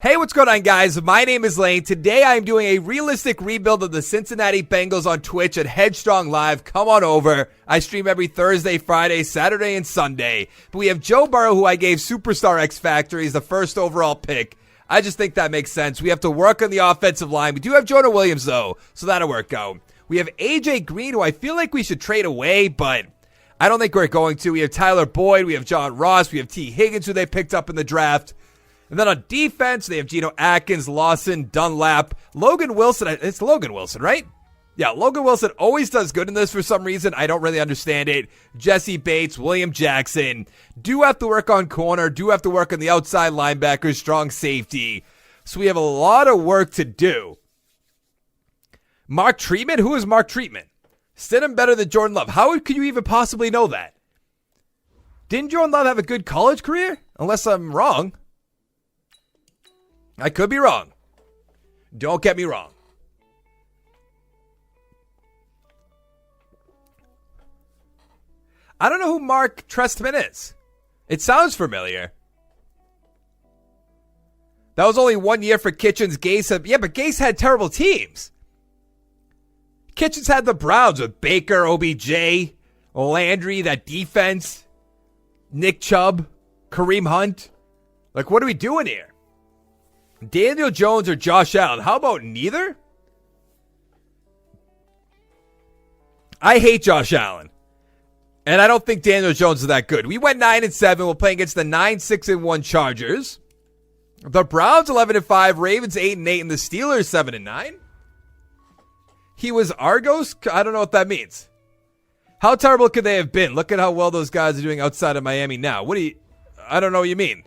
Hey, what's going on, guys? My name is Lane. Today I am doing a realistic rebuild of the Cincinnati Bengals on Twitch at Headstrong Live. Come on over. I stream every Thursday, Friday, Saturday, and Sunday. But we have Joe Burrow, who I gave Superstar X Factor. He's the first overall pick. I just think that makes sense. We have to work on the offensive line. We do have Jonah Williams, though, so that'll work out. We have AJ Green, who I feel like we should trade away, but I don't think we're going to. We have Tyler Boyd. We have John Ross. We have T. Higgins, who they picked up in the draft. And then on defense, they have Geno Atkins, Lawson, Dunlap, Logan Wilson. It's Logan Wilson, right? Yeah, Logan Wilson always does good in this for some reason. I don't really understand it. Jesse Bates, William Jackson. Do have to work on corner. Do have to work on the outside linebackers, strong safety. So we have a lot of work to do. Mark Treatment? Who is Mark Treatment? Stidham better than Jordan Love. How could you even possibly know that? Didn't Jordan Love have a good college career? Unless I'm wrong. I could be wrong. Don't get me wrong. I don't know who Mark Trestman is. It sounds familiar. That was only 1 year for Kitchens. But Gase had terrible teams. Kitchens had the Browns with Baker, OBJ, Landry, that defense, Nick Chubb, Kareem Hunt. Like, what are we doing here? Daniel Jones or Josh Allen? How about neither? I hate Josh Allen. And I don't think Daniel Jones is that good. We went 9-7. We're playing against the 9-6-1 Chargers. The Browns 11-5. Ravens 8-8. And the Steelers 7-9. He was Argos? I don't know what that means. How terrible could they have been? Look at how well those guys are doing outside of Miami now. I don't know what you mean.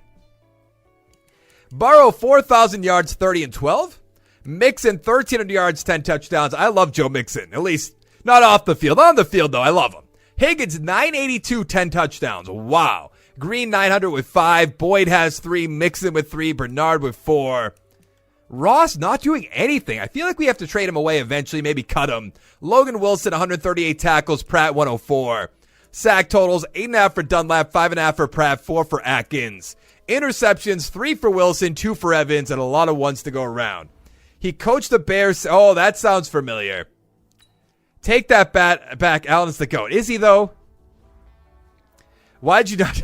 Burrow, 4,000 yards, 30-12. Mixon, 1,300 yards, 10 touchdowns. I love Joe Mixon. At least, not off the field. On the field, though, I love him. Higgins, 982, 10 touchdowns. Wow. Green, 900 with 5. Boyd has 3. Mixon with 3. Bernard with 4. Ross not doing anything. I feel like we have to trade him away eventually, maybe cut him. Logan Wilson, 138 tackles. Pratt, 104. Sack totals, 8.5 for Dunlap, 5.5 for Pratt, 4 for Atkins. Interceptions, 3 for Wilson, 2 for Evans, and a lot of ones to go around. He coached the Bears. Oh, that sounds familiar. Take that bat back. Allen's the GOAT. Is he, though? Why'd you not?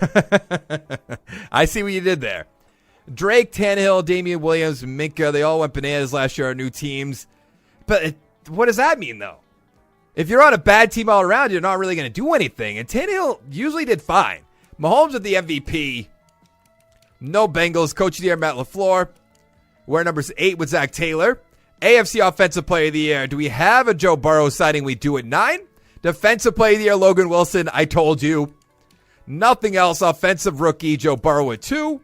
I see what you did there. Drake, Tannehill, Damian Williams, Minka, they all went bananas last year, our new teams. But what does that mean, though? If you're on a bad team all around, you're not really going to do anything. And Tannehill usually did fine. Mahomes at the MVP. No Bengals. Coach of the Year, Matt LaFleur. We're number 8 with Zach Taylor. AFC Offensive Player of the Year. Do we have a Joe Burrow signing? We do at 9. Defensive Player of the Year, Logan Wilson. I told you. Nothing else. Offensive Rookie, Joe Burrow at 2.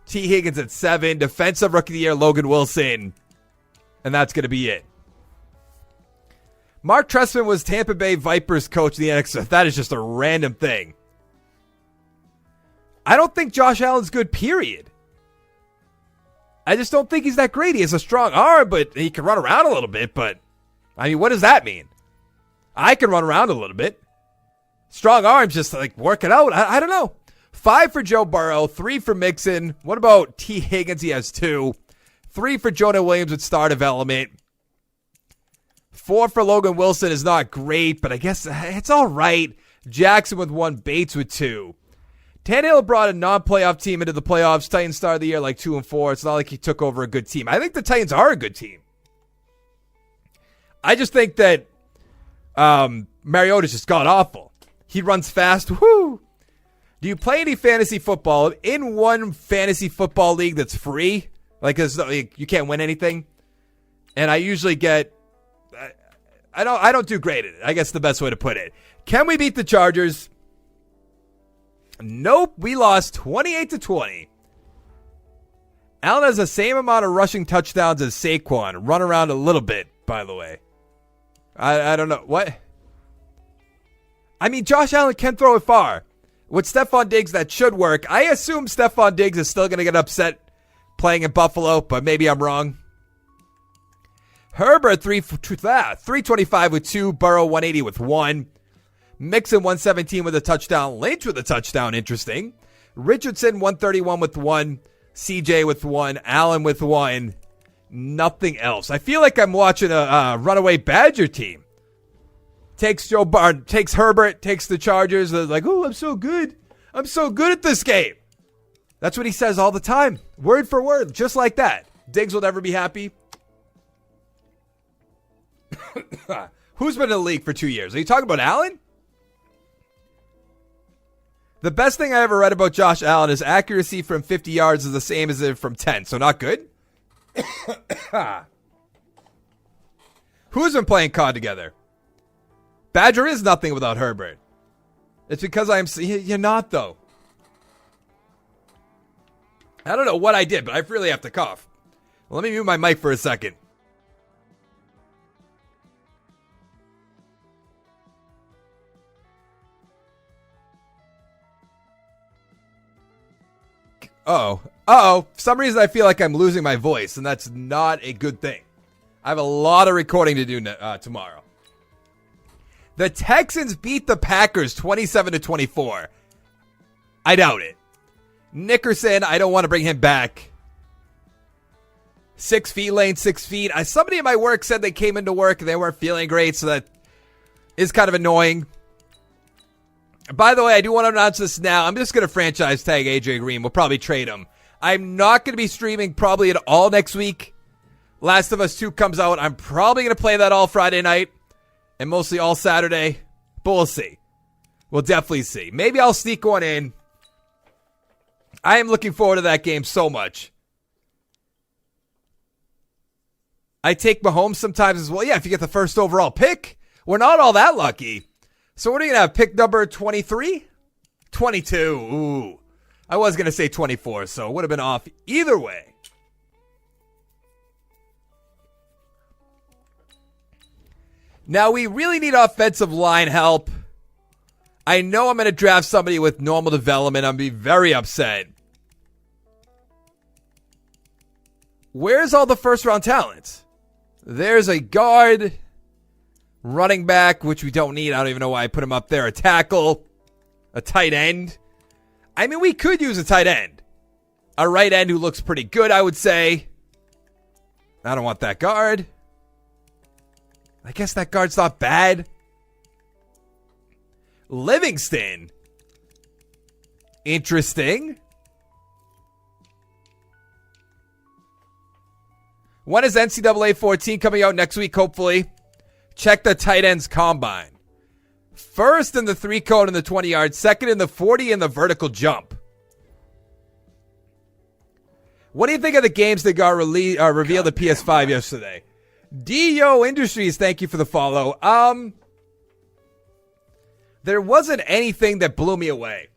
T. Higgins at 7. Defensive Rookie of the Year, Logan Wilson. And that's going to be it. Mark Trestman was Tampa Bay Vipers coach of the NFL. That is just a random thing. I don't think Josh Allen's good, period. I just don't think he's that great. He has a strong arm, but he can run around a little bit. But, I mean, what does that mean? I can run around a little bit. Strong arms, just like work it out. I don't know. 5 for Joe Burrow, 3 for Mixon. What about T. Higgins? He has 2. 3 for Jonah Williams with star development. 4 for Logan Wilson is not great, but I guess it's all right. Jackson with 1, Bates with 2. Tannehill brought a non-playoff team into the playoffs. Titans start of the year like 2-4. It's not like he took over a good team. I think the Titans are a good team. I just think that Mariota's just god-awful. He runs fast. Woo! Do you play any fantasy football in one fantasy football league that's free? Like, you can't win anything? And I usually get... I don't do great at it. I guess the best way to put it. Can we beat the Chargers? Nope, we lost 28-20. Allen has the same amount of rushing touchdowns as Saquon. Run around a little bit, by the way. I don't know. What? I mean, Josh Allen can throw it far. With Stephon Diggs, that should work. I assume Stephon Diggs is still going to get upset playing in Buffalo, but maybe I'm wrong. Herbert, 325 with 2. Burrow, 180 with 1. Mixon 117 with a touchdown. Lynch with a touchdown. Interesting. Richardson 131 with 1. CJ with 1, Allen with 1, nothing else. I feel like I'm watching a runaway Badger team. Takes Herbert, takes the Chargers. They're like, oh, I'm so good. I'm so good at this game. That's what he says all the time. Word for word, just like that. Diggs will never be happy. Who's been in the league for 2 years? Are you talking about Allen? The best thing I ever read about Josh Allen is accuracy from 50 yards is the same as it from 10, so not good? Who's been playing COD together? Badger is nothing without Herbert. It's because you're not, though. I don't know what I did, but I really have to cough. Well, let me mute my mic for a second. Uh-oh. For some reason, I feel like I'm losing my voice, and that's not a good thing. I have a lot of recording to do tomorrow. The Texans beat the Packers 27-24. I doubt it. Nickerson, I don't want to bring him back. 6 feet, Lane, 6 feet. Somebody at my work said they came into work and they weren't feeling great, so that is kind of annoying. By the way, I do want to announce this now. I'm just going to franchise tag AJ Green. We'll probably trade him. I'm not going to be streaming probably at all next week. Last of Us 2 comes out. I'm probably going to play that all Friday night and mostly all Saturday. But we'll see. We'll definitely see. Maybe I'll sneak one in. I am looking forward to that game so much. I take Mahomes sometimes as well. Yeah, if you get the first overall pick. We're not all that lucky. So what are you going to have? Pick number 23? 22. Ooh. I was going to say 24, so it would have been off either way. Now, we really need offensive line help. I know I'm going to draft somebody with normal development. I'm going to be very upset. Where's all the first-round talent? There's a guard, running back, which we don't need. I don't even know why I put him up there. A tackle, a tight end. I mean, we could use a tight end. A right end who looks pretty good, I would say. I don't want that guard. I guess that guard's not bad. Livingston. Interesting. When is NCAA 14 coming out next week, hopefully? Check the tight ends combine. First in the 3-cone and the 20-yard. Second in the 40 and the vertical jump. What do you think of the games that got revealed at PS5 yesterday? DO Industries, thank you for the follow. There wasn't anything that blew me away.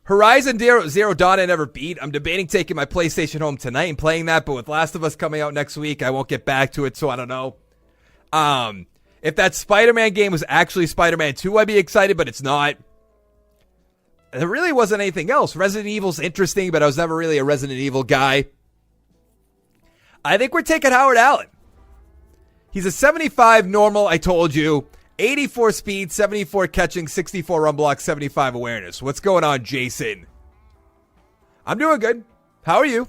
Horizon Zero Dawn I never beat. I'm debating taking my PlayStation home tonight and playing that, but with Last of Us coming out next week, I won't get back to it, so I don't know. If that Spider-Man game was actually Spider-Man 2, I'd be excited, but it's not. There really wasn't anything else. Resident Evil's interesting, but I was never really a Resident Evil guy. I think we're taking Howard Allen. He's a 75 normal, I told you. 84 speed, 74 catching, 64 run block, 75 awareness. What's going on, Jason? I'm doing good. How are you?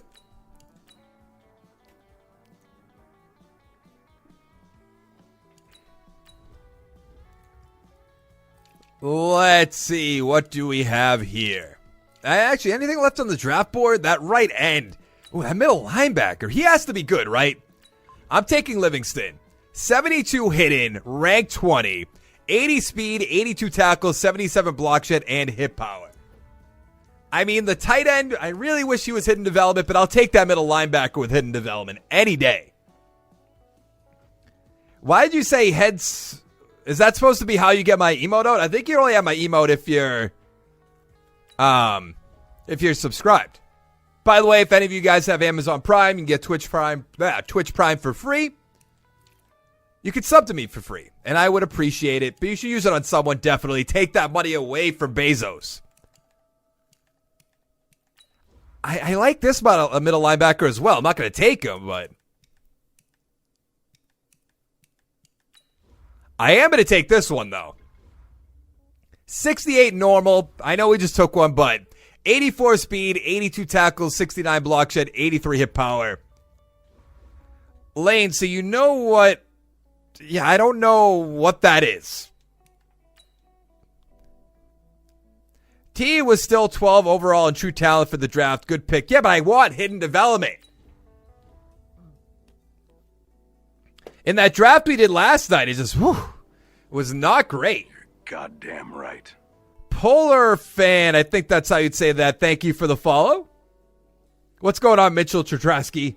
Let's see. What do we have here? Actually, anything left on the draft board? That right end. Ooh, that middle linebacker. He has to be good, right? I'm taking Livingston. 72 hidden, ranked 20, 80 speed, 82 tackles, 77 block shed, and hit power. I mean, the tight end, I really wish he was hidden development, but I'll take that middle linebacker with hidden development any day. Why did you say heads? Is that supposed to be how you get my emote out? I think you only have my emote if you're subscribed. By the way, if any of you guys have Amazon Prime, you can get Twitch Prime for free. You could sub to me for free, and I would appreciate it, but you should use it on someone, definitely. Take that money away from Bezos. I like this a middle linebacker as well. I'm not going to take him, but I am going to take this one, though. 68 normal. I know we just took one, but 84 speed, 82 tackles, 69 block shed, 83 hit power. Lane, so you know what? Yeah, I don't know what that is. T was still 12 overall in true talent for the draft. Good pick. Yeah, but I want hidden development. In that draft we did last night, it just was not great. You're goddamn right. Polar fan, I think that's how you'd say that. Thank you for the follow. What's going on, Mitchell Tratrasky?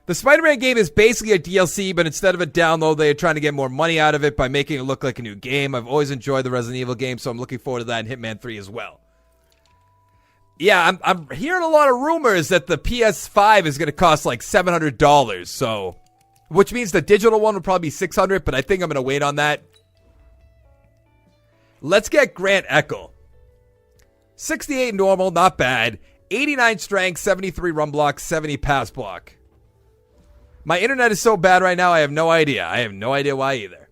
The Spider-Man game is basically a DLC, but instead of a download, they are trying to get more money out of it by making it look like a new game. I've always enjoyed the Resident Evil game, so I'm looking forward to that in Hitman 3 as well. Yeah, I'm hearing a lot of rumors that the PS5 is going to cost like $700, so which means the digital one would probably be $600, but I think I'm going to wait on that. Let's get Grant Eckel. 68 normal, not bad. 89 strength, 73 run block, 70 pass block. My internet is so bad right now, I have no idea. I have no idea why either.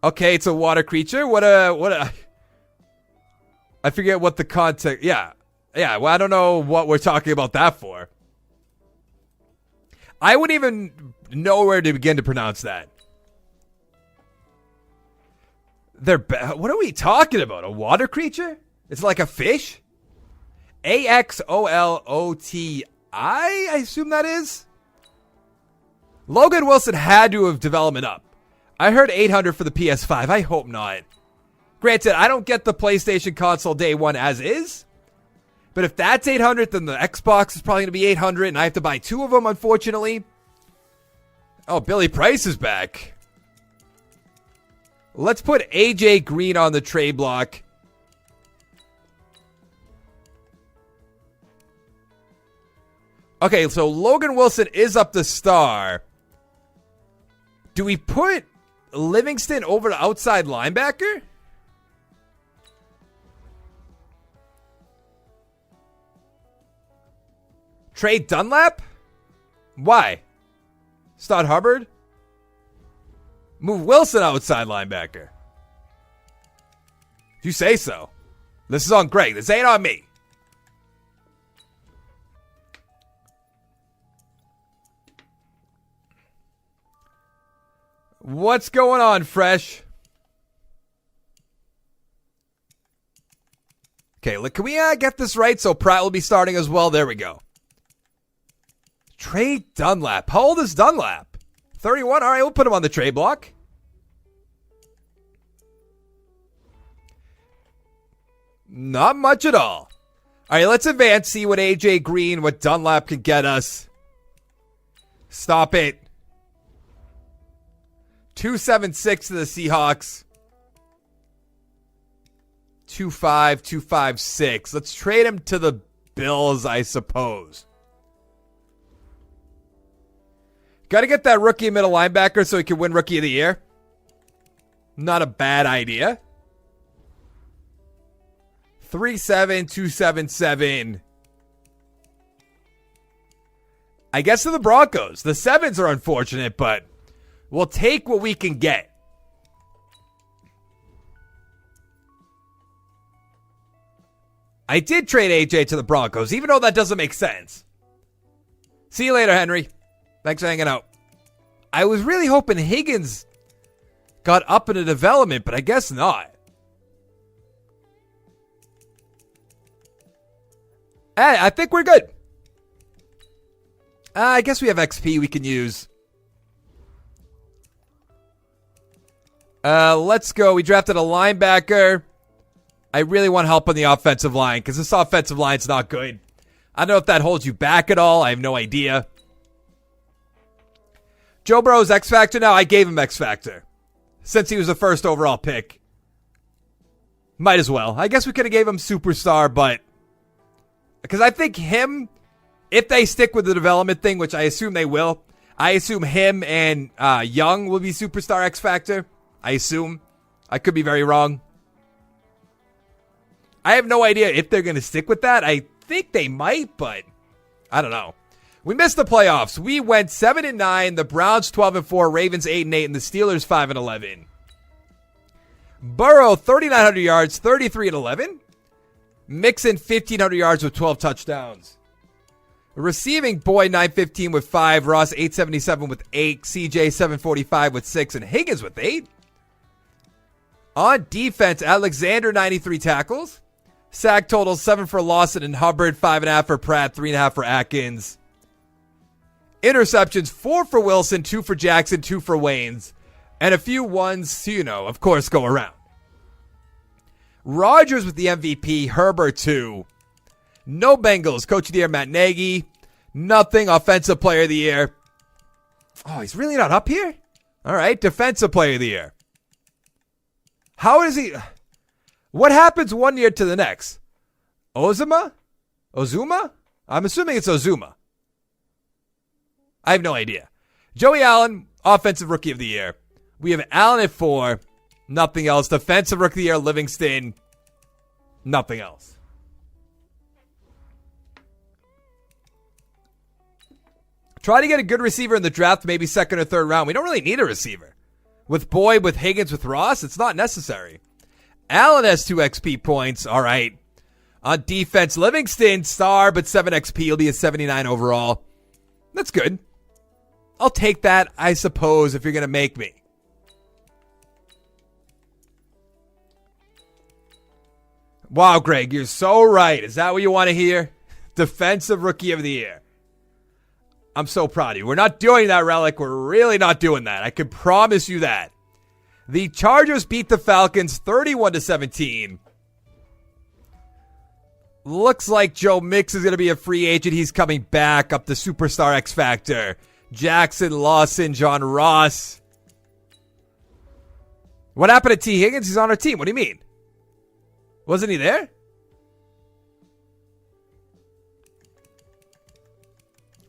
Okay, it's a water creature. What a... I forget what the context... Yeah, well, I don't know what we're talking about that for. I wouldn't even know where to begin to pronounce that. What are we talking about? A water creature? It's like a fish? AXOLOTI, I assume that is? Logan Wilson had to have development up. I heard 800 for the PS5. I hope not. Granted, I don't get the PlayStation console day one as is. But if that's 800, then the Xbox is probably going to be 800, and I have to buy two of them, unfortunately. Oh, Billy Price is back. Let's put AJ Green on the trade block. Okay, so Logan Wilson is up the star. Do we put Livingston over to outside linebacker? Trade Dunlap? Why? Start Hubbard? Move Wilson outside linebacker. If you say so. This is on Greg. This ain't on me. What's going on, Fresh? Okay, look, can we get this right? So Pratt will be starting as well. There we go. Trade Dunlap. How old is Dunlap? 31? All right, we'll put him on the trade block. Not much at all. All right, let's advance, see what AJ Green, what Dunlap can get us. Stop it. 276 to the Seahawks. 2.5, 2.56. Let's trade him to the Bills, I suppose. Got to get that rookie middle linebacker so he can win Rookie of the Year. Not a bad idea. 3.7, 2.77. I guess to the Broncos. The 7s are unfortunate, but we'll take what we can get. I did trade AJ to the Broncos, even though that doesn't make sense. See you later, Henry. Thanks for hanging out. I was really hoping Higgins got up into development, but I guess not. I think we're good. I guess we have XP we can use. Let's go. We drafted a linebacker. I really want help on the offensive line because this offensive line's not good. I don't know if that holds you back at all. I have no idea. Joe Burrow's X Factor? No, I gave him X Factor. Since he was the first overall pick. Might as well. I guess we could have gave him Superstar, but because I think him, if they stick with the development thing, which I assume they will, I assume him and Young will be Superstar X Factor. I assume. I could be very wrong. I have no idea if they're going to stick with that. I think they might, but I don't know. We missed the playoffs. We went 7-9. The Browns 12-4, Ravens 8-8, and the Steelers 5-11. Burrow, 3,900 yards, 33-11. Mixon, 1,500 yards with 12 touchdowns. Receiving, Boyd, 915 with 5. Ross, 877 with 8. CJ, 745 with 6. And Higgins with 8. On defense, Alexander, 93 tackles. Sack total, 7 for Lawson and Hubbard, 5.5 for Pratt, 3.5 for Atkins. Interceptions, 4 for Wilson, 2 for Jackson, 2 for Waynes. And a few ones, of course, go around. Rodgers with the MVP, Herbert 2. No Bengals, Coach of the Year, Matt Nagy. Nothing, Offensive Player of the Year. Oh, he's really not up here? All right, Defensive Player of the Year. How is he? What happens one year to the next? Ozuma? I'm assuming it's Ozuma. I have no idea. Joey Allen, Offensive Rookie of the Year. We have Allen at 4. Nothing else. Defensive Rookie of the Year, Livingston. Nothing else. Try to get a good receiver in the draft, maybe second or third round. We don't really need a receiver. With Boyd, with Higgins, with Ross, it's not necessary. Allen has 2 XP points. All right. On defense, Livingston, star, but 7 XP. He'll be a 79 overall. That's good. I'll take that, I suppose, if you're going to make me. Wow, Greg, you're so right. Is that what you want to hear? Defensive Rookie of the Year. I'm so proud of you. We're not doing that, Relic. We're really not doing that. I can promise you that. The Chargers beat the Falcons 31-17. Looks like Joe Mix is going to be a free agent. He's coming back up the Superstar X Factor. Jackson, Lawson, John Ross. What happened to T. Higgins? He's on our team. What do you mean? Wasn't he there?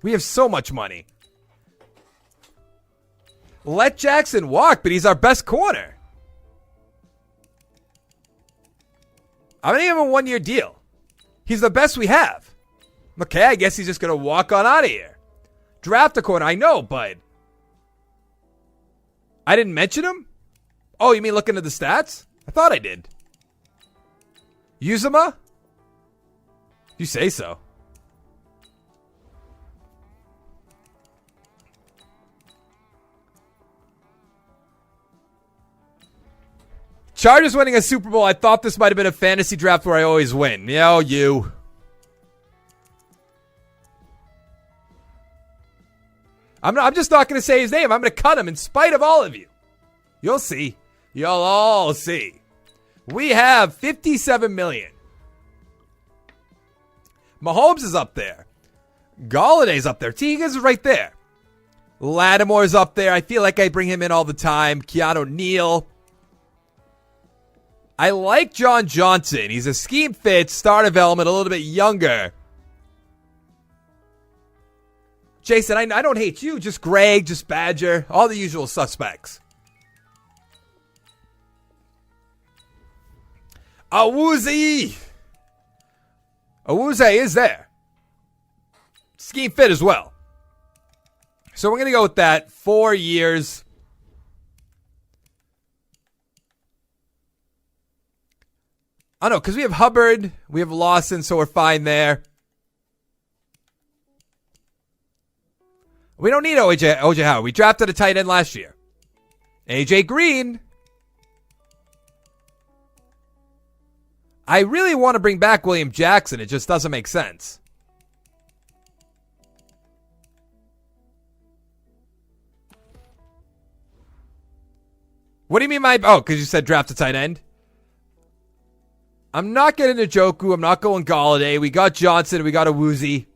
We have so much money. Let Jackson walk, but he's our best corner. I'm going to give him a 1-year deal. He's the best we have. Okay, I guess he's just going to walk on out of here. Draft a corner, I know, but I didn't mention him? Oh, you mean looking at the stats? I thought I did. Uzama? You say so. Chargers winning a Super Bowl. I thought this might have been a fantasy draft where I always win. Yeah, you. I'm just not going to say his name. I'm going to cut him in spite of all of you. You'll see. You'll all see. We have $57 million. Mahomes is up there. Galladay's up there. T. Higgins is right there. Lattimore's up there. I feel like I bring him in all the time. Keanu Neal. I like John Johnson. He's a scheme fit, star development, a little bit younger. Jason, I don't hate you. Just Greg, just Badger. All the usual suspects. Awuzie. Awuzie is there. Scheme fit as well. So we're going to go with that. 4 years. I don't know, because we have Hubbard, we have Lawson, so we're fine there. We don't need OJ Howard. We drafted a tight end last year. AJ Green. I really want to bring back William Jackson. It just doesn't make sense. What do you mean because you said draft a tight end? I'm not getting Njoku. I'm not going Galladay. We got Johnson. We got Awuzie.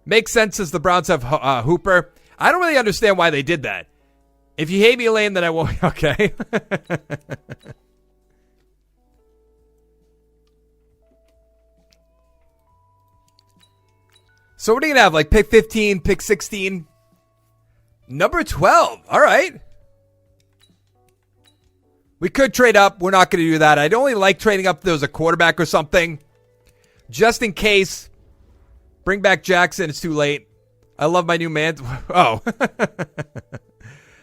Makes sense as the Browns have Hooper. I don't really understand why they did that. If you hate me, Elaine, then I won't. Okay. So what are you going to have? Like pick 15, pick 16? Number 12. All right. We could trade up. We're not going to do that. I'd only like trading up if there was a quarterback or something. Just in case. Bring back Jackson. It's too late. I love my new man. Oh.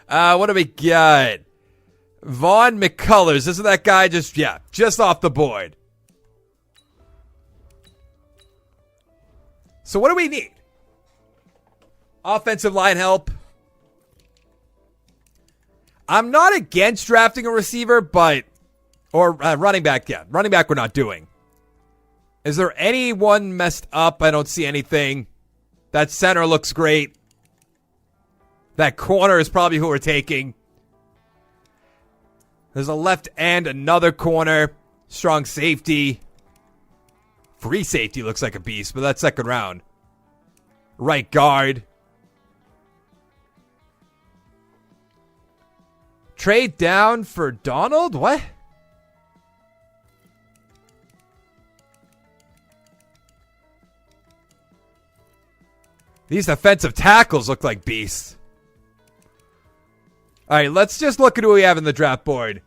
What do we got? Vaughn McCullers. Isn't that guy just off the board? So what do we need? Offensive line help. I'm not against drafting a receiver, or running back. Yeah, running back we're not doing. Is there anyone messed up? I don't see anything. That center looks great. That corner is probably who we're taking. There's a left and another corner. Strong safety. Free safety looks like a beast, but that's second round. Right guard. Trade down for Donald? What? These defensive tackles look like beasts. All right, let's just look at who we have in the draft board.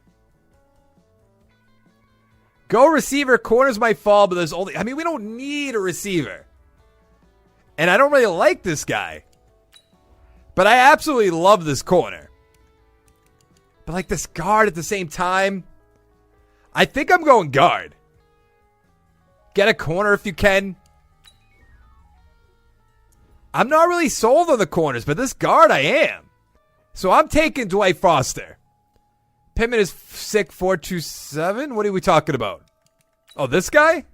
Go receiver. Corners might fall, but there's only... I mean, we don't need a receiver. And I don't really like this guy. But I absolutely love this corner. But like this guard at the same time. I think I'm going guard. Get a corner if you can. I'm not really sold on the corners, but this guard I am. So I'm taking Dwight Foster. Pittman is sick 427. What are we talking about? Oh, this guy?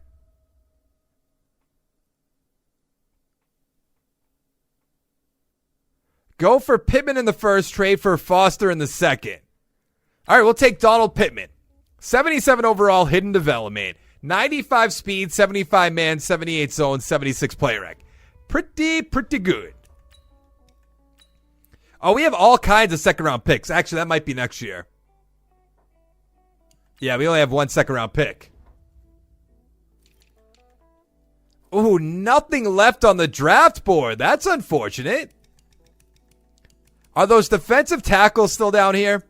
Go for Pittman in the first, trade for Foster in the second. All right, we'll take Donald Pittman. 77 overall, hidden development. 95 speed, 75 man, 78 zone, 76 play rec. Pretty good. Oh, we have all kinds of second-round picks. Actually, that might be next year. Yeah, we only have one second-round pick. Ooh, nothing left on the draft board. That's unfortunate. Are those defensive tackles still down here?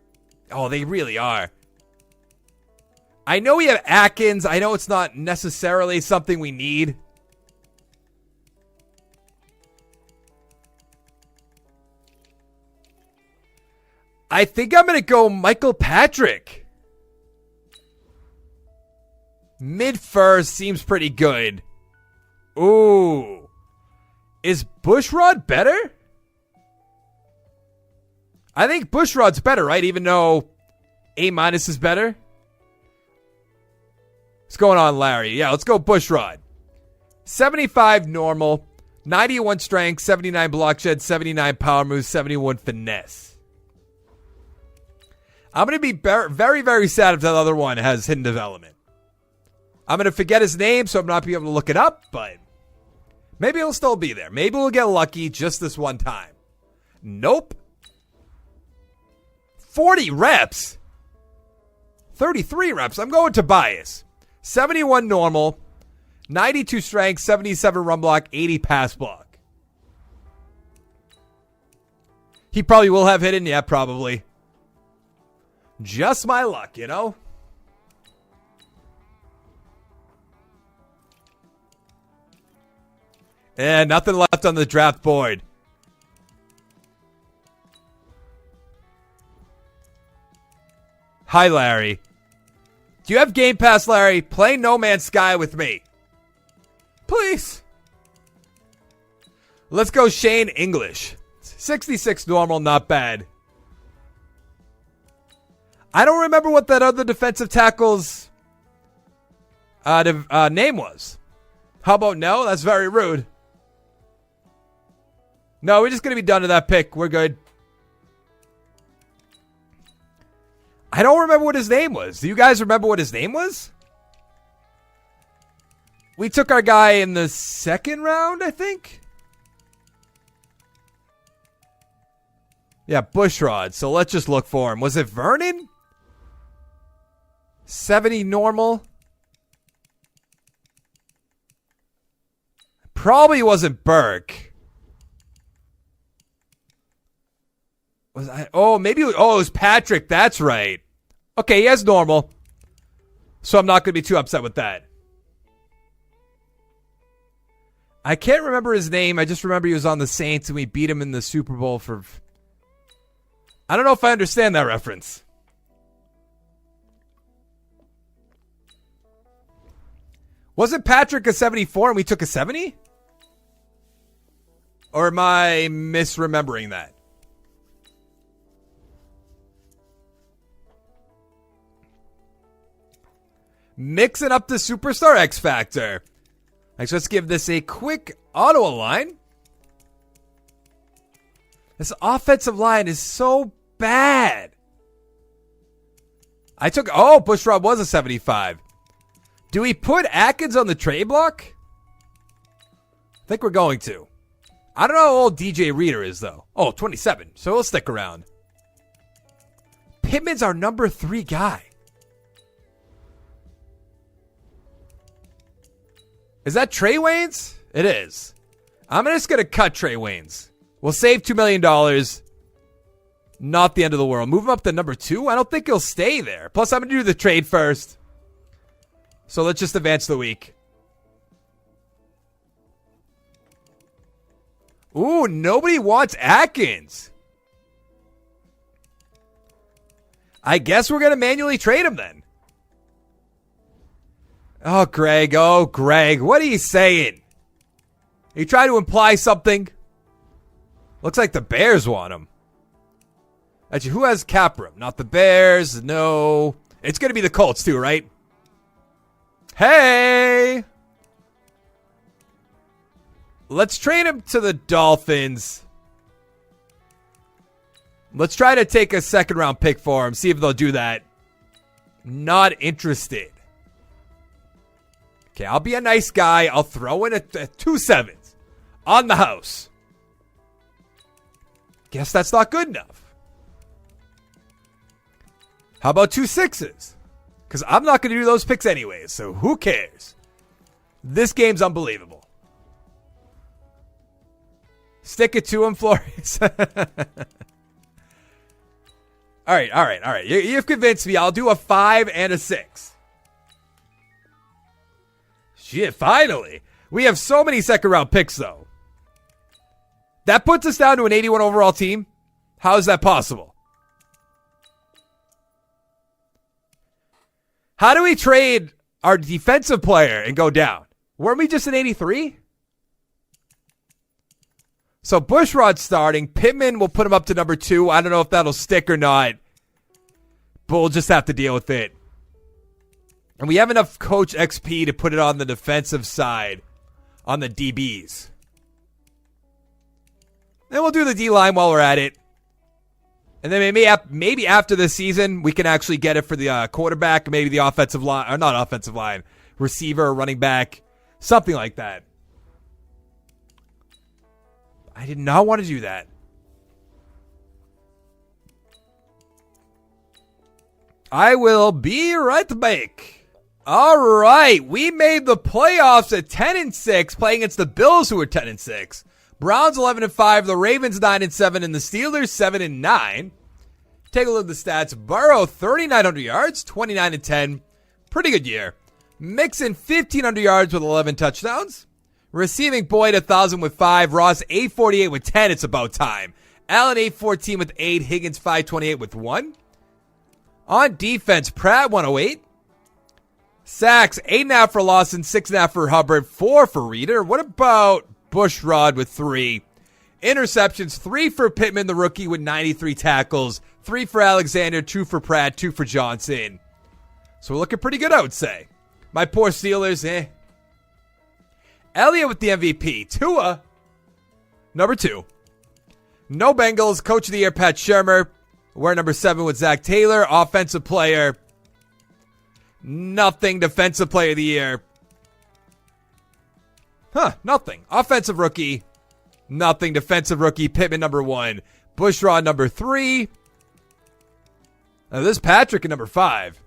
Oh, they really are. I know we have Atkins. I know it's not necessarily something we need. I think I'm going to go Michael Patrick. Mid-first seems pretty good. Ooh. Is Bushrod better? I think Bushrod's better, right? Even though A- is better. What's going on, Larry? Yeah, let's go Bushrod. 75 normal. 91 strength. 79 block shed. 79 power moves. 71 finesse. I'm going to be very, very sad if that other one has hidden development. I'm going to forget his name, so I'm not be able to look it up, but maybe he'll still be there. Maybe we'll get lucky just this one time. Nope. 40 reps. 33 reps. I'm going Tobias. 71 normal. 92 strength. 77 run block. 80 pass block. He probably will have hidden. Yeah, probably. Just my luck, you know? And nothing left on the draft board. Hi, Larry. Do you have Game Pass, Larry? Play No Man's Sky with me. Please. Let's go Shane English. 66 normal, not bad. I don't remember what that other defensive tackle's name was. How about no? That's very rude. No, we're just going to be done to that pick. We're good. I don't remember what his name was. Do you guys remember what his name was? We took our guy in the second round, I think. Yeah, Bushrod. So let's just look for him. Was it Vernon? 70 normal. Probably wasn't Burke. Was I? Oh, maybe. It was Patrick. That's right. Okay, he has normal. So I'm not going to be too upset with that. I can't remember his name. I just remember he was on the Saints and we beat him in the Super Bowl for... I don't know if I understand that reference. Wasn't Patrick a 74 and we took a 70? Or am I misremembering that? Mixing up the Superstar X Factor. Let's give this a quick auto align. This offensive line is so bad. Bushrod was a 75. Do we put Atkins on the trade block? I think we're going to. I don't know how old DJ Reader is, though. 27. So he'll stick around. Pittman's our number 3 guy. Is that Trey Waynes? It is. I'm just going to cut Trey Waynes. We'll save $2 million. Not the end of the world. Move him up to number 2? I don't think he'll stay there. Plus, I'm going to do the trade first. So let's just advance the week. Ooh, nobody wants Atkins. I guess we're going to manually trade him then. Oh, Greg. What are you saying? Are you trying to imply something? Looks like the Bears want him. Actually, who has cap room? Not the Bears. No. It's going to be the Colts too, right? Hey! Let's trade him to the Dolphins. Let's try to take a second round pick for him. See if they'll do that. Not interested. Okay, I'll be a nice guy. I'll throw in a 2 sevens on the house. Guess that's not good enough. How about 2 sixes? Because I'm not going to do those picks anyways, so who cares? This game's unbelievable. Stick it to him, Flores. All right. You've convinced me. I'll do a 5 and a 6. Shit, finally. We have so many second round picks, though. That puts us down to an 81 overall team. How is that possible? How do we trade our defensive player and go down? Weren't we just an 83? So Bushrod starting. Pittman will put him up to number 2. I don't know if that'll stick or not. But we'll just have to deal with it. And we have enough Coach XP to put it on the defensive side. On the DBs. And we'll do the D-line while we're at it. And then maybe after the season, we can actually get it for the quarterback. Maybe the offensive line. Or not offensive line. Receiver, running back. Something like that. I did not want to do that. I will be right back. All right. We made the playoffs at 10-6, playing against the Bills, who were 10-6. Browns 11-5, the Ravens 9-7, and the Steelers 7-9. Take a look at the stats. Burrow 3,900 yards, 29-10. Pretty good year. Mixon 1,500 yards with 11 touchdowns. Receiving Boyd 1,000 with 5. Ross 848 with 10. It's about time. Allen 814 with 8. Higgins 528 with 1. On defense, Pratt 108. Sacks 8.5 for Lawson, 6.5 for Hubbard, 4 for Reader. What about Bushrod with 3? Interceptions, 3 for Pittman, the rookie, with 93 tackles. 3 for Alexander, 2 for Pratt, 2 for Johnson. So we're looking pretty good, I would say. My poor Steelers, Elliott with the MVP. Tua, number 2. No Bengals. Coach of the year, Pat Shermer. We're number 7 with Zach Taylor. Offensive player. Nothing. Defensive player of the year. Nothing. Offensive rookie. Nothing. Defensive rookie. Pittman, number 1. Bushrod, number 3. Now, this is Patrick at number 5.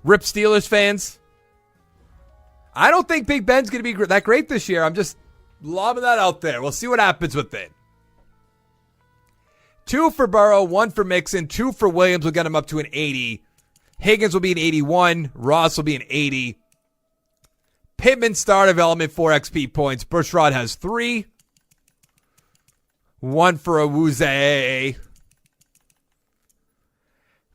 Rip Steelers fans. I don't think Big Ben's going to be that great this year. I'm just lobbing that out there. We'll see what happens with it. 2 for Burrow, 1 for Mixon, 2 for Williams will get him up to an 80. Higgins will be an 81. Ross will be an 80. Pittman star development, 4 XP points. Bushrod has 3. 1 for Awuzie.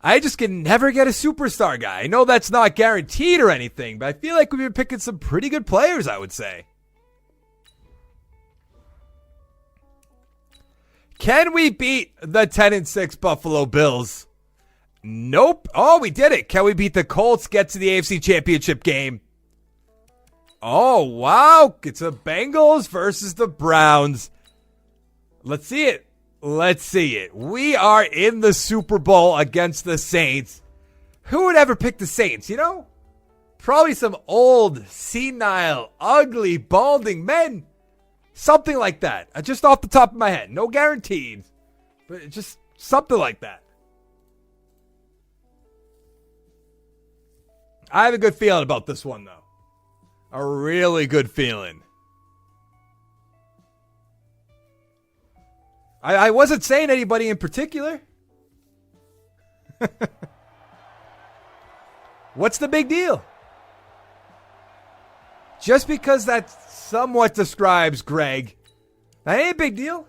I just can never get a superstar guy. I know that's not guaranteed or anything, but I feel like we've been picking some pretty good players, I would say. Can we beat the 10-6 Buffalo Bills? Nope. Oh, we did it. Can we beat the Colts, get to the AFC Championship game? Oh, wow. It's the Bengals versus the Browns. Let's see it. Let's see it. We are in the Super Bowl against the Saints. Who would ever pick the Saints, you know? Probably some old, senile, ugly, balding men. Something like that. Just off the top of my head. No guarantees. But just something like that. I have a good feeling about this one, though. A really good feeling. I wasn't saying anybody in particular. What's the big deal? Just because that somewhat describes Greg, that ain't a big deal.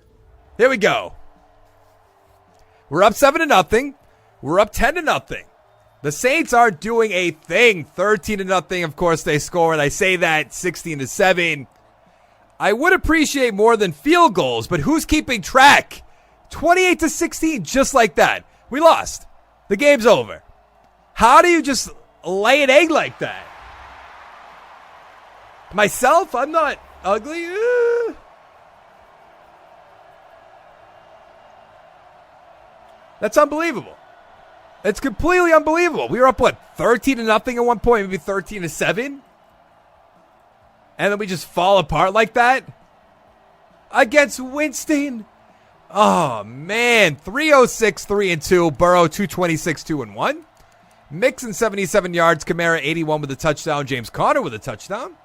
Here we go. We're up 7-0. We're up 10-0. The Saints aren't doing a thing. 13-0. Of course, they score, and I say that 16-7. I would appreciate more than field goals, but who's keeping track? 28-16, just like that. We lost. The game's over. How do you just lay an egg like that? Myself? I'm not ugly. That's unbelievable. It's completely unbelievable. We were up, 13-0 at one point, maybe 13-7? And then we just fall apart like that? Against Winston? Oh, man. 306, 3-2. Burrow, 226, 2-1. Mixon, 77 yards. Kamara, 81 with a touchdown. James Conner with a touchdown.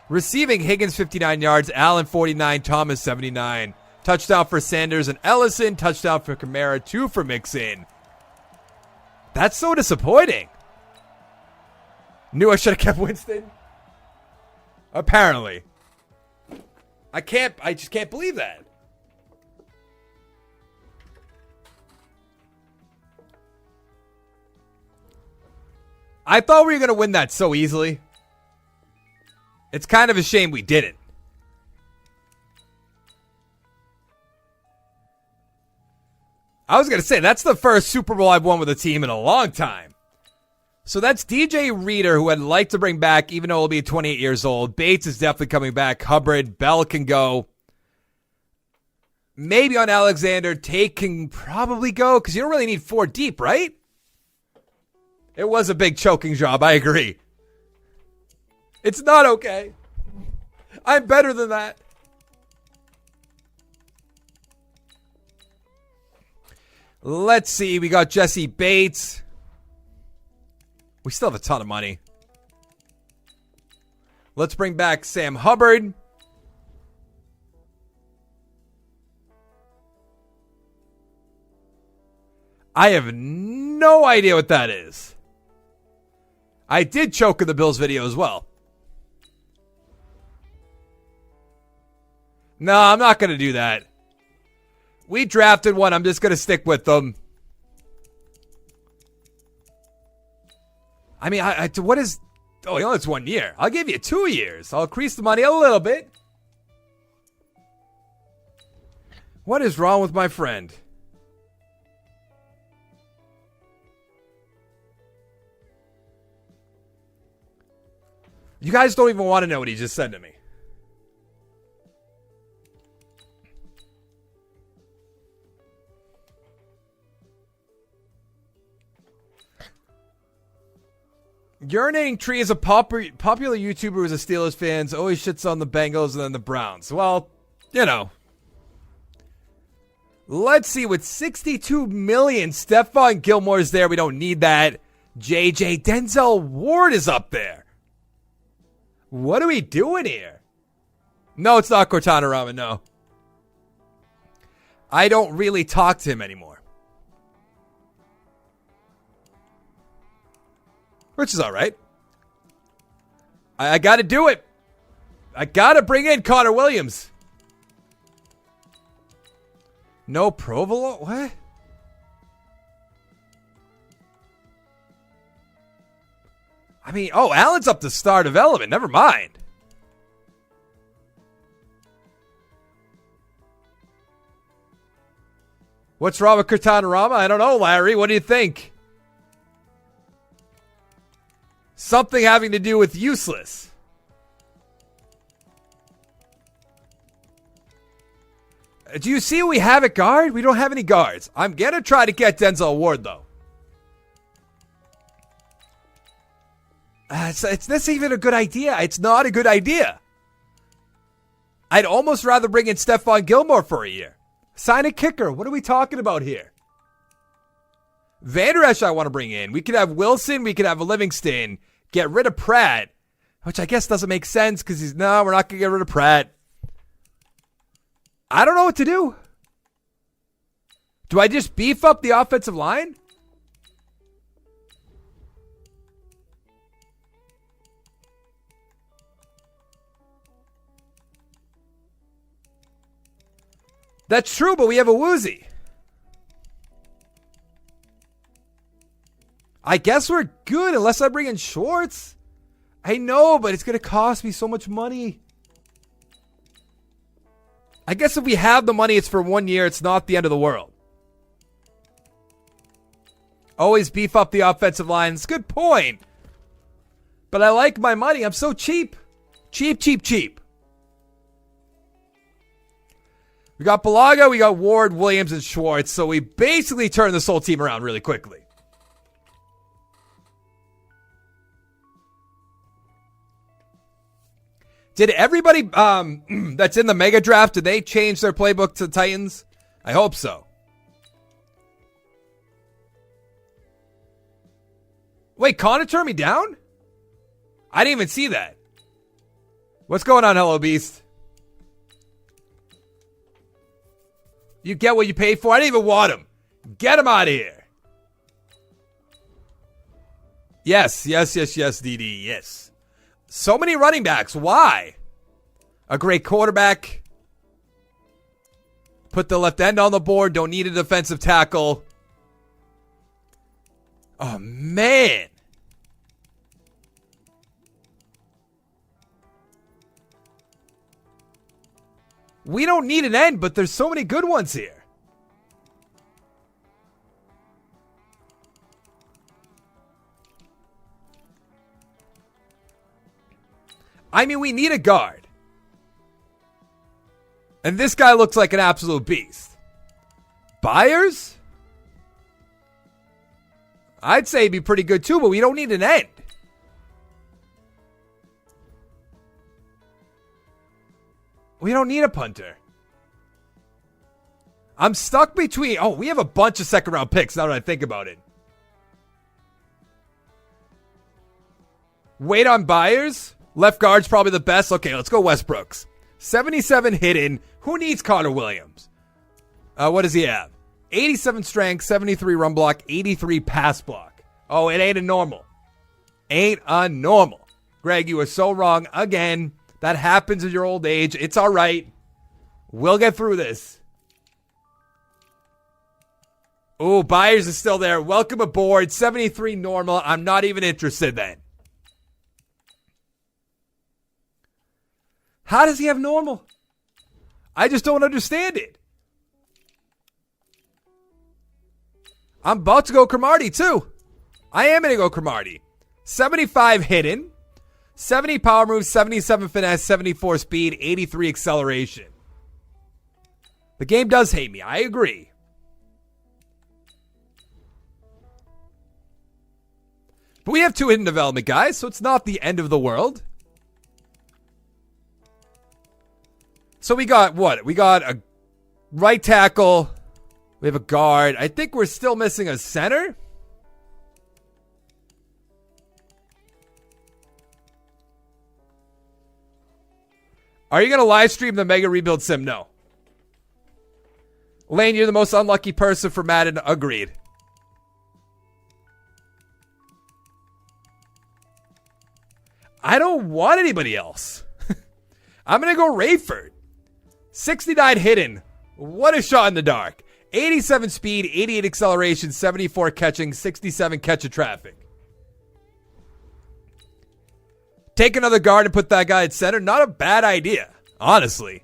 Receiving, Higgins, 59 yards. Allen, 49. Thomas, 79. Touchdown for Sanders and Ellison. Touchdown for Kamara. 2 for Mixon. That's so disappointing. Knew I should have kept Winston. Apparently. I just can't believe that. I thought we were going to win that so easily. It's kind of a shame we didn't. I was going to say, that's the first Super Bowl I've won with a team in a long time. So that's DJ Reader, who I'd like to bring back, even though he'll be 28 years old. Bates is definitely coming back. Hubbard, Bell can go. Maybe on Alexander, Tate can probably go, because you don't really need 4 deep, right? It was a big choking job, I agree. It's not okay. I'm better than that. Let's see. We got Jesse Bates. We still have a ton of money. Let's bring back Sam Hubbard. I have no idea what that is. I did choke in the Bills video as well. No, I'm not going to do that. We drafted one. I'm just going to stick with them. I mean, what is... Oh, you know, it's 1 year. I'll give you 2 years. I'll increase the money a little bit. What is wrong with my friend? You guys don't even want to know what he just said to me. Urinating Tree is a popular YouTuber who's a Steelers fan. Always shits on the Bengals and then the Browns. Well, you know. Let's see. With 62 million, Stephon Gilmore's there. We don't need that. JJ Denzel Ward is up there. What are we doing here? No, it's not Cortana Ramen, no. I don't really talk to him anymore. Which is all right. I got to do it. I gotta bring in Connor Williams. No Provolone? What? I mean, oh, Allen's up to star development. Never mind. What's wrong with Cortanarama? I don't know, Larry. What do you think? Something having to do with useless. Do you see what we have at guard? We don't have any guards. I'm going to try to get Denzel Ward, though. It's this even a good idea? It's not a good idea. I'd almost rather bring in Stephon Gilmore for a year. Sign a kicker. What are we talking about here? Van Der Esch I want to bring in. We could have Wilson. We could have Livingston. Get rid of Pratt. Which I guess doesn't make sense because we're not going to get rid of Pratt. I don't know what to do. Do I just beef up the offensive line? That's true, but we have a Woozy. I guess we're good unless I bring in Schwartz. I know, but it's going to cost me so much money. I guess if we have the money, it's for 1 year. It's not the end of the world. Always beef up the offensive line. It's a good point. But I like my money. I'm so cheap. Cheap, cheap, cheap. We got Balaga, we got Ward, Williams, and Schwartz. So we basically turned this whole team around really quickly. Did everybody that's in the mega draft, did they change their playbook to the Titans? I hope so. Wait, Connor turned me down? I didn't even see that. What's going on, Hello Beast? You get what you pay for? I didn't even want him. Get him out of here. Yes, DD, yes. So many running backs. Why? A great quarterback. Put the left end on the board. Don't need a defensive tackle. Oh, man. We don't need an end, but there's so many good ones here. I mean, we need a guard. And this guy looks like an absolute beast. Byers? I'd say he'd be pretty good too, but we don't need an end. We don't need a punter. I'm stuck between... Oh, we have a bunch of second-round picks now that I think about it. Wait on Byers. Left guard's probably the best. Okay, let's go Westbrooks. 77 hidden. Who needs Connor Williams? What does he have? 87 strength, 73 run block, 83 pass block. Oh, it ain't a normal. Ain't a normal. Greg, you are so wrong again. That happens at your old age. It's all right. We'll get through this. Oh, Byers is still there. Welcome aboard. 73 normal. I'm not even interested then. How does he have normal? I just don't understand it. I'm about to go Cromartie too. I am going to go Cromartie. 75 hidden. 70 power moves, 77 finesse, 74 speed, 83 acceleration. The game does hate me. I agree. But we have 2 hidden development guys, so it's not the end of the world. So we got what? We got a right tackle. We have a guard. I think we're still missing a center. Are you going to live stream the Mega Rebuild Sim? No. Lane, you're the most unlucky person for Madden. Agreed. I don't want anybody else. I'm going to go Rayford. 69 hidden. What a shot in the dark. 87 speed, 88 acceleration, 74 catching, 67 catch of traffic. Take another guard and put that guy at center. Not a bad idea, honestly.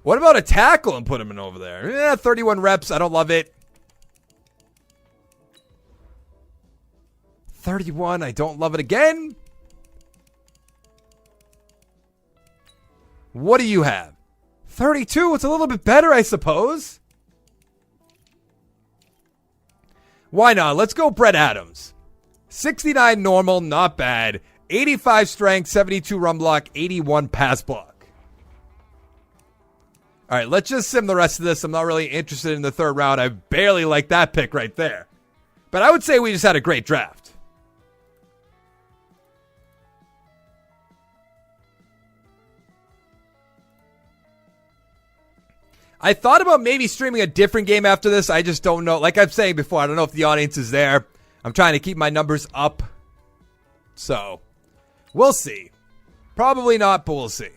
What about a tackle and put him in over there? 31 reps. I don't love it. 31. I don't love it again. What do you have? 32. It's a little bit better, I suppose. Why not? Let's go Brett Adams. 69 normal, not bad. 85 strength, 72 run block, 81 pass block. All right, let's just sim the rest of this. I'm not really interested in the third round. I barely like that pick right there. But I would say we just had a great draft. I thought about maybe streaming a different game after this. I just don't know. Like I'm saying before, I don't know if the audience is there. I'm trying to keep my numbers up. So, we'll see. Probably not, but we'll see.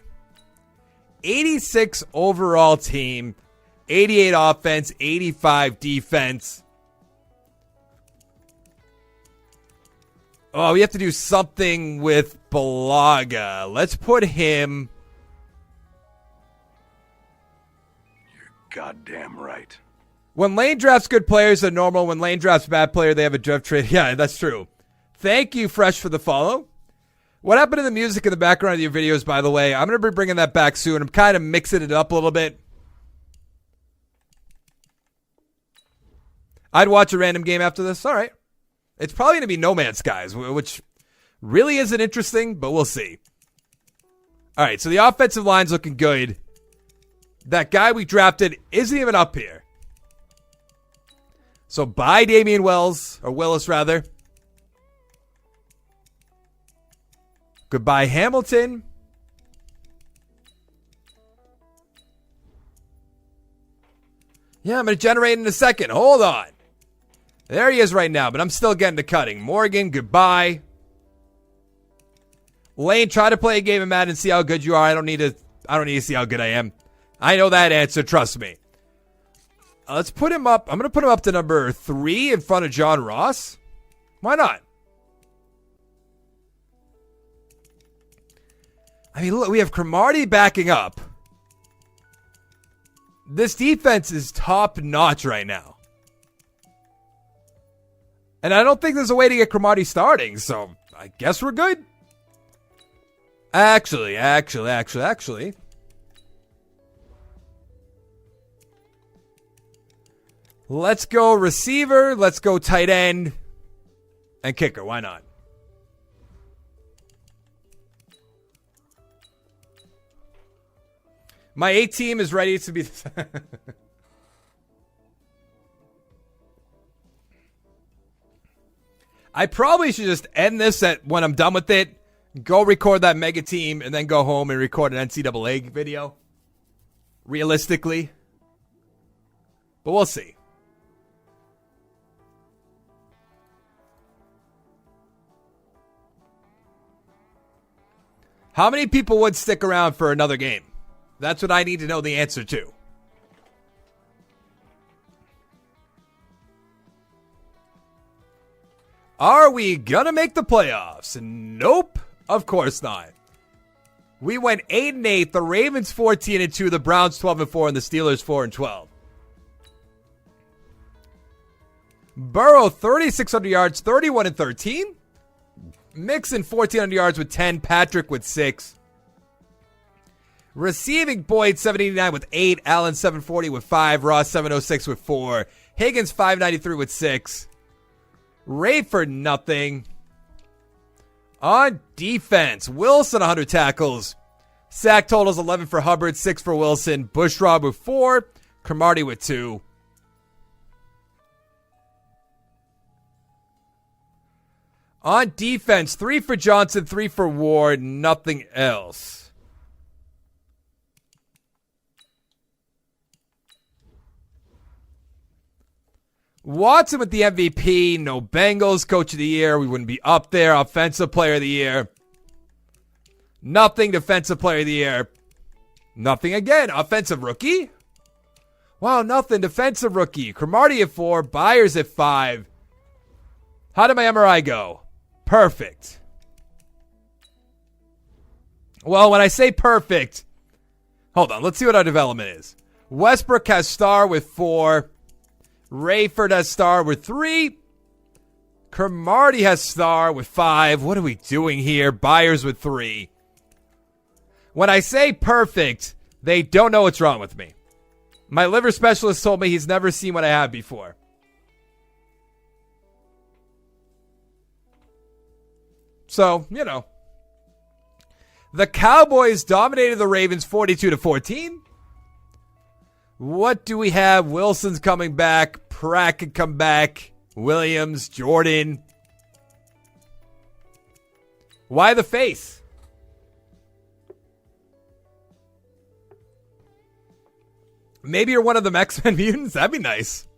86 overall team, 88 offense, 85 defense. Oh, we have to do something with Balaga. Let's put him. You're goddamn right. When Lane drafts good players, they're normal. When Lane drafts bad player, they have a draft trade. Yeah, that's true. Thank you, Fresh, for the follow. What happened to the music in the background of your videos, by the way? I'm going to be bringing that back soon. I'm kind of mixing it up a little bit. I'd watch a random game after this. All right. It's probably going to be No Man's Skies, which really isn't interesting, but we'll see. All right, so the offensive line's looking good. That guy we drafted isn't even up here. So buy Damian Willis, rather. Goodbye, Hamilton. Yeah, I'm going to generate in a second. Hold on. There he is right now, but I'm still getting to cutting. Morgan, goodbye. Lane, try to play a game of Madden and see how good you are. I don't need to see how good I am. I know that answer, trust me. Let's put him up. I'm going to put him up to number 3 in front of John Ross. Why not? I mean, look, we have Cromartie backing up. This defense is top-notch right now. And I don't think there's a way to get Cromartie starting, so I guess we're good. Actually. Let's go receiver, let's go tight end, and kicker. Why not? My A team is ready to be... I probably should just end this at when I'm done with it, go record that mega team, and then go home and record an NCAA video. Realistically. But we'll see. How many people would stick around for another game? That's what I need to know the answer to. Are we gonna make the playoffs? Nope. Of course not. We went 8-8. The Ravens 14-2. The Browns 12-4, and the Steelers 4-12. Burrow 3,600 yards, 31-13. Mixon 1,400 yards with 10. Patrick with 6. Receiving Boyd 789 with 8. Allen 740 with 5. Ross 706 with 4. Higgins 593 with 6. Rayford nothing. On defense, Wilson 100 tackles. Sack totals 11 for Hubbard, 6 for Wilson. Bushrod with 4. Cromartie with 2. On defense, 3 for Johnson, 3 for Ward, nothing else. Watson with the MVP. No Bengals. Coach of the year. We wouldn't be up there. Offensive player of the year. Nothing. Defensive player of the year. Nothing again. Offensive rookie. Wow, nothing. Defensive rookie. Cromartie at 4. Byers at 5. How did my MRI go? Perfect. Well, when I say perfect, hold on. Let's see what our development is. Westbrook has star with 4. Rayford has star with 3. Cromartie has star with 5. What are we doing here? Byers with 3. When I say perfect, they don't know what's wrong with me. My liver specialist told me he's never seen what I have before. So, you know. The Cowboys dominated the Ravens 42-14. What do we have? Wilson's coming back. Pratt can come back. Williams, Jordan. Why the face? Maybe you're one of the X-Men mutants? That'd be nice.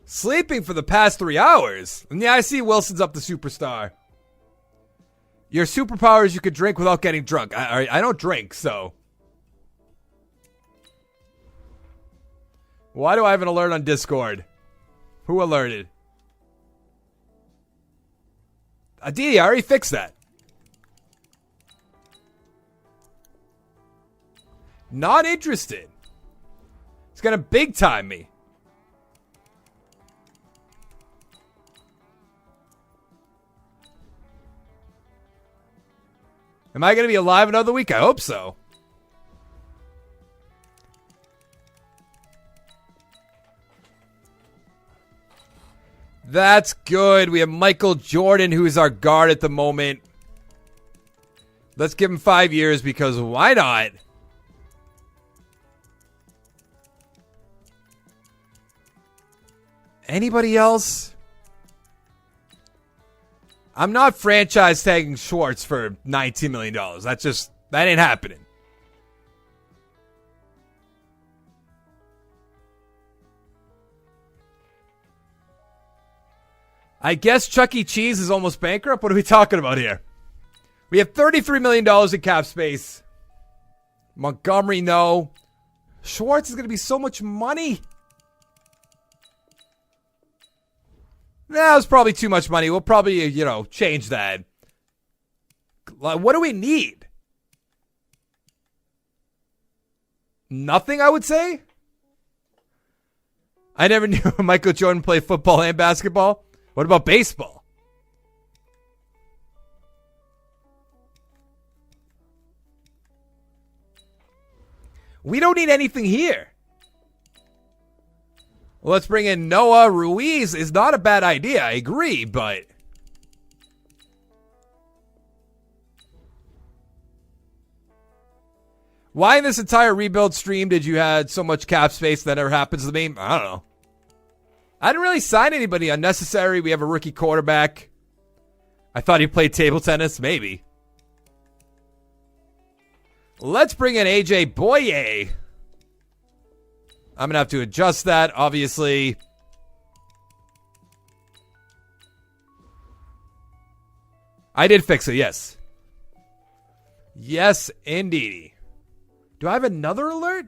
Sleeping for the past 3 hours. And yeah, I see Wilson's up the superstar. Your superpower is you could drink without getting drunk. I don't drink, so. Why do I have an alert on Discord? Who alerted? Aditi, I already fixed that. Not interested. He's gonna big time me. Am I going to be alive another week? I hope so. That's good. We have Michael Jordan, who is our guard at the moment. Let's give him 5 years because why not? Anybody else? I'm not franchise tagging Schwartz for $19 million. That ain't happening. I guess Chuck E. Cheese is almost bankrupt. What are we talking about here? We have $33 million in cap space. Montgomery, no. Schwartz is going to be so much money. That was probably too much money. We'll probably, change that. What do we need? Nothing, I would say. I never knew Michael Jordan played football and basketball. What about baseball? We don't need anything here. Well, let's bring in Noah. Ruiz is not a bad idea. I agree, but why in this entire rebuild stream did you have so much cap space that never happens to me? I don't know. I didn't really sign anybody unnecessary. We have a rookie quarterback. I thought he played table tennis. Maybe. Let's bring in AJ Boye. I'm going to have to adjust that, obviously. I did fix it, yes. Yes, indeed. Do I have another alert?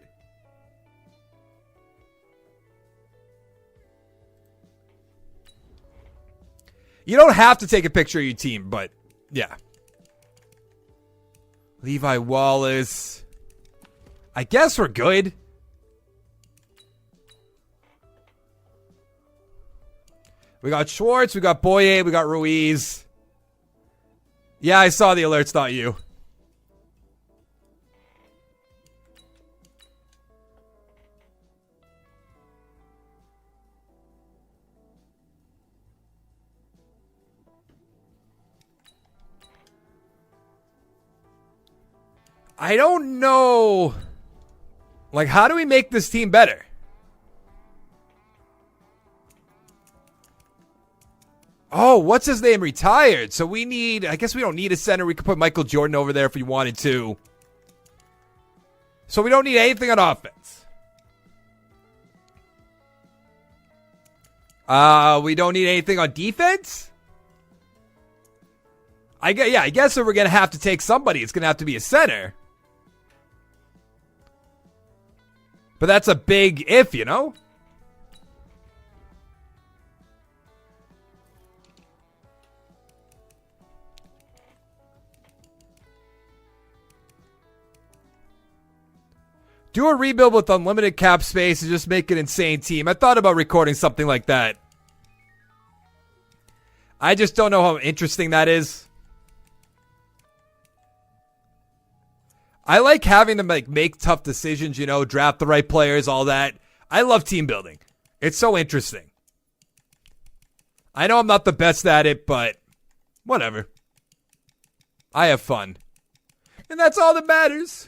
You don't have to take a picture of your team, but yeah. Levi Wallace. I guess we're good. We got Schwartz, we got Boye, we got Ruiz. Yeah, I saw the alerts, not you. I don't know. Like, how do we make this team better? Oh, what's his name retired? So we need, I guess we don't need a center. We could put Michael Jordan over there if we wanted to. So we don't need anything on offense. We don't need anything on defense? I guess if we're going to have to take somebody, it's going to have to be a center. But that's a big if, you know? Do a rebuild with unlimited cap space and just make an insane team. I thought about recording something like that. I just don't know how interesting that is. I like having to make tough decisions, you know, draft the right players, all that. I love team building. It's so interesting. I know I'm not the best at it, but whatever. I have fun. And that's all that matters.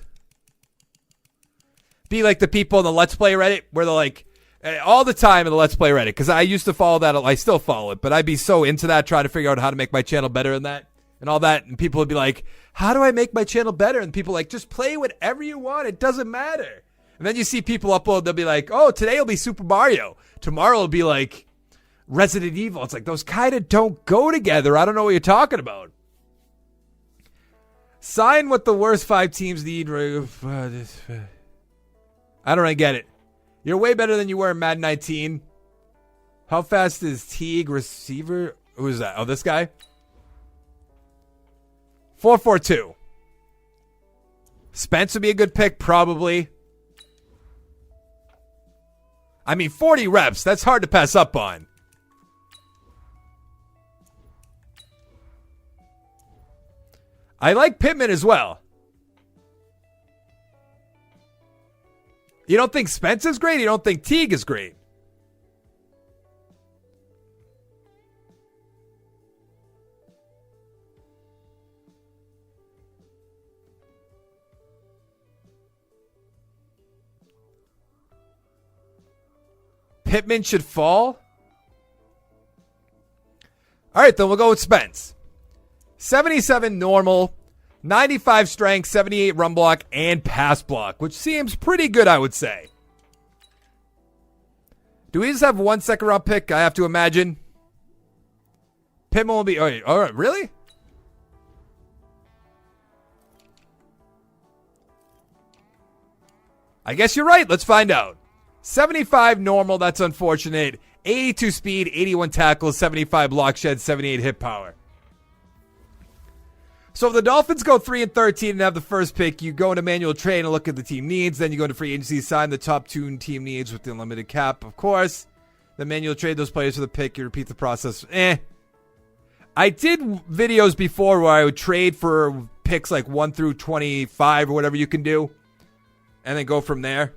Be like the people in the Let's Play Reddit where they're like, all the time in the Let's Play Reddit, because I used to follow that. I still follow it, but I'd be so into that, trying to figure out how to make my channel better than that and all that. And people would be like, how do I make my channel better? And people like, just play whatever you want. It doesn't matter. And then you see people upload, they'll be like, oh, today will be Super Mario. Tomorrow will be like Resident Evil. It's like, those kind of don't go together. I don't know what you're talking about. Sign what the worst 5 teams need. I don't really get it. You're way better than you were in Madden 19. How fast is Teague receiver? Who is that? Oh, this guy? 4.42. Spence would be a good pick, probably. I mean, 40 reps. That's hard to pass up on. I like Pittman as well. You don't think Spence is great? You don't think Teague is great? Pittman should fall? All right, then we'll go with Spence. 77 normal, 95 strength, 78 run block, and pass block, which seems pretty good, I would say. Do we just have 1 second round pick? I have to imagine. Pittman will be... all right, really? I guess you're right. Let's find out. 75 normal, that's unfortunate. 82 speed, 81 tackles, 75 block shed, 78 hit power. So if the Dolphins go 3-13 and have the first pick, you go into manual trade and look at the team needs. Then you go into free agency, sign the top 2 team needs with the unlimited cap, of course. Then manual trade those players for the pick. You repeat the process. I did videos before where I would trade for picks like 1 through 25 or whatever you can do. And then go from there.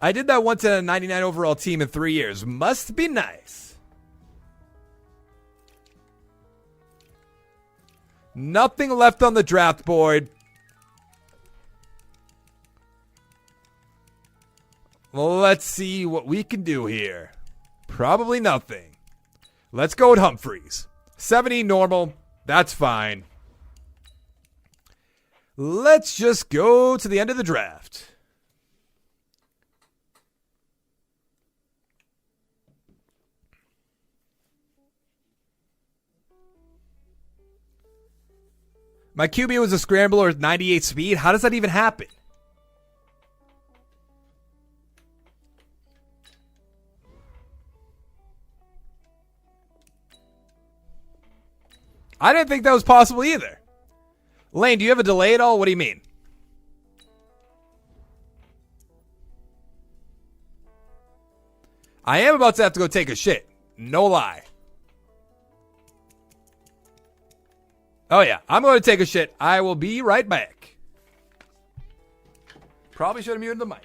I did that once in a 99 overall team in 3 years. Must be nice. Nothing left on the draft board. Well, let's see what we can do here. Probably nothing. Let's go with Humphreys. 70 normal. That's fine. Let's just go to the end of the draft. My QB was a scrambler with 98 speed. How does that even happen? I didn't think that was possible either. Lane, do you have a delay at all? What do you mean? I am about to have to go take a shit. No lie. Oh, yeah. I'm going to take a shit. I will be right back. Probably should have muted the mic.